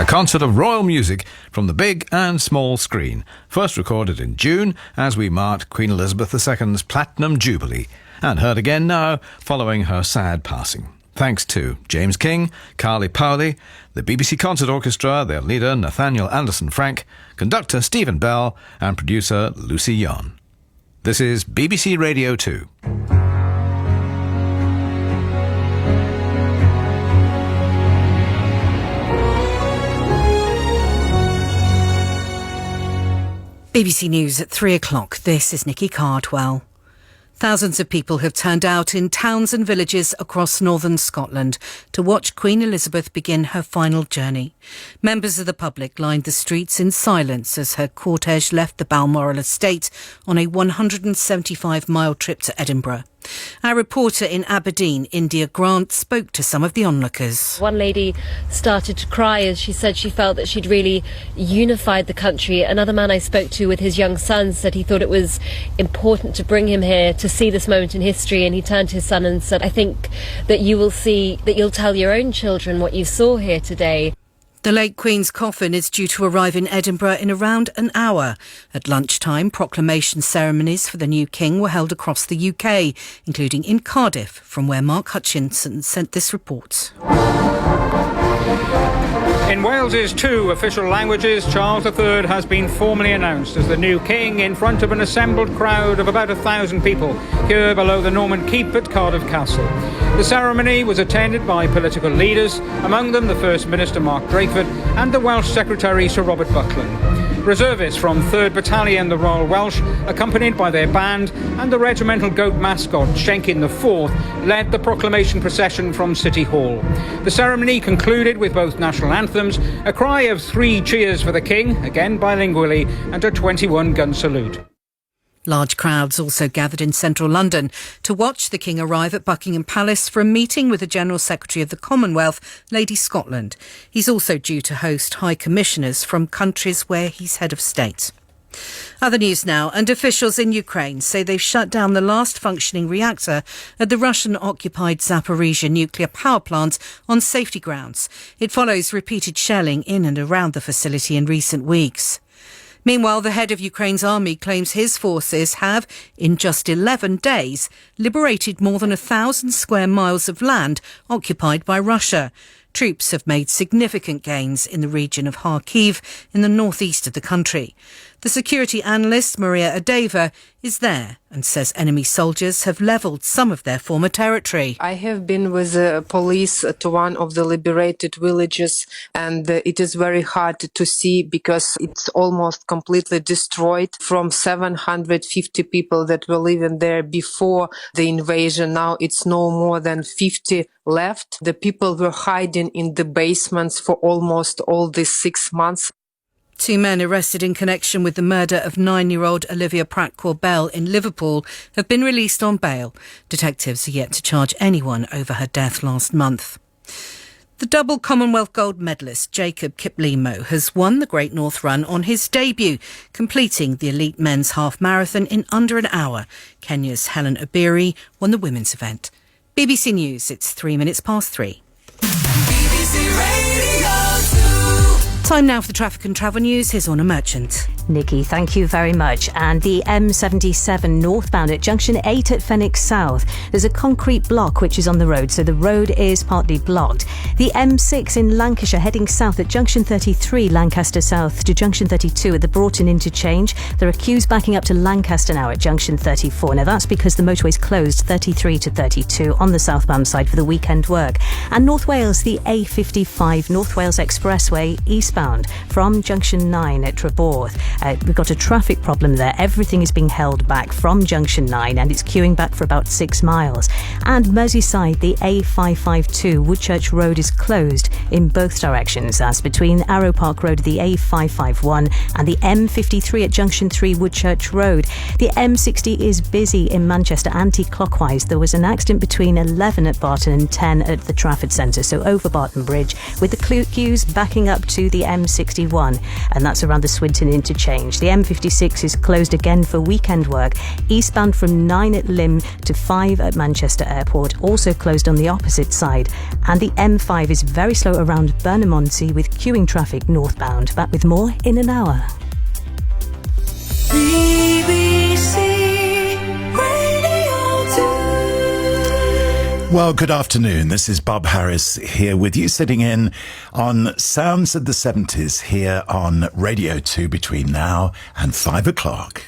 A concert of royal music from the big and small screen, first recorded in June as we marked Queen Elizabeth II's Platinum Jubilee, and heard again now following her sad passing. Thanks to James King, Carly Powley, the BBC Concert Orchestra, their leader Nathaniel Anderson-Frank, conductor Stephen Bell, and producer Lucy Yon. This is BBC Radio 2. BBC News at 3 o'clock. This is Nikki Cardwell. Thousands of people have turned out in towns and villages across northern Scotland to watch Queen Elizabeth begin her final journey. Members of the public lined the streets in silence as her cortege left the Balmoral estate on a 175-mile trip to Edinburgh. Our reporter in Aberdeen, India Grant, spoke to some of the onlookers. One lady started to cry as she said she felt that she'd really unified the country. Another man I spoke to with his young son said he thought it was important to bring him here to see this moment in history, and he turned to his son and said, "I think that you will see, that you'll tell your own children what you saw here today." The late Queen's coffin is due to arrive in Edinburgh in around an hour. At lunchtime, proclamation ceremonies for the new king were held across the UK, including in Cardiff, from where Mark Hutchinson sent this report. In Wales's two official languages, Charles III has been formally announced as the new king in front of an assembled crowd of about 1,000 people here below the Norman Keep at Cardiff Castle. The ceremony was attended by political leaders, among them the First Minister Mark Drakeford and the Welsh Secretary Sir Robert Buckland. Reservists from 3rd Battalion, the Royal Welsh, accompanied by their band, and the regimental goat mascot, Shenkin IV, led the proclamation procession from City Hall. The ceremony concluded with both national anthems, a cry of 3 cheers for the King, again bilingually, and a 21-gun salute. Large crowds also gathered in central London to watch the King arrive at Buckingham Palace for a meeting with the General Secretary of the Commonwealth, Lady Scotland. He's also due to host High Commissioners from countries where he's head of state. Other news now, and officials in Ukraine say they've shut down the last functioning reactor at the Russian-occupied Zaporizhzhia nuclear power plant on safety grounds. It follows repeated shelling in and around the facility in recent weeks. Meanwhile, the head of Ukraine's army claims his forces have, in just 11 days, liberated more than 1,000 square miles of land occupied by Russia. Troops have made significant gains in the region of Kharkiv in the northeast of the country. The security analyst Maria Adeva is there and says enemy soldiers have levelled some of their former territory. I have been with the police to one of the liberated villages, and it is very hard to see because it's almost completely destroyed. From 750 people that were living there before the invasion, now it's no more than 50 left. The people were hiding in the basements for almost all these 6 months. 2 men arrested in connection with the murder of 9-year-old Olivia Pratt-Corbell in Liverpool have been released on bail. Detectives are yet to charge anyone over her death last month. The double Commonwealth gold medalist Jacob Kiplimo has won the Great North Run on his debut, completing the elite men's half marathon in under an hour. Kenya's Helen Obiri won the women's event. BBC News, it's 3 minutes past 3. BBC Radio 2. Time now for the traffic and travel news. Here's Orna Merchant. Nikki, thank you very much. And the M77 northbound at junction 8 at Fenwick South. There's a concrete block which is on the road, so the road is partly blocked. The M6 in Lancashire heading south at junction 33 Lancaster South to junction 32 at the Broughton interchange. There are queues backing up to Lancaster now at junction 34. Now that's because the motorway's closed 33 to 32 on the southbound side for the weekend work. And North Wales, the A55 North Wales Expressway eastbound from junction 9 at Treborth. We've got a traffic problem there. Everything is being held back from junction 9 and it's queuing back for about 6 miles. And Merseyside, the A552 Woodchurch Road is closed in both directions. That's between Arrow Park Road, the A551 and the M53 at junction 3 Woodchurch Road. The M60 is busy in Manchester anti-clockwise. There was an accident between 11 at Barton and 10 at the Trafford Centre, so over Barton Bridge, with the queues backing up to the M61, and that's around the Swinton interchange change. The M56 is closed again for weekend work. Eastbound from 9 at Lymm to 5 at Manchester Airport, also closed on the opposite side. And the M5 is very slow around Burnham-on-Sea with queuing traffic northbound. Back with more in an hour. BBC Radio 2. Well, good afternoon. This is Bob Harris here with you, sitting in on Sounds of the 70s here on Radio 2 between now and 5 o'clock.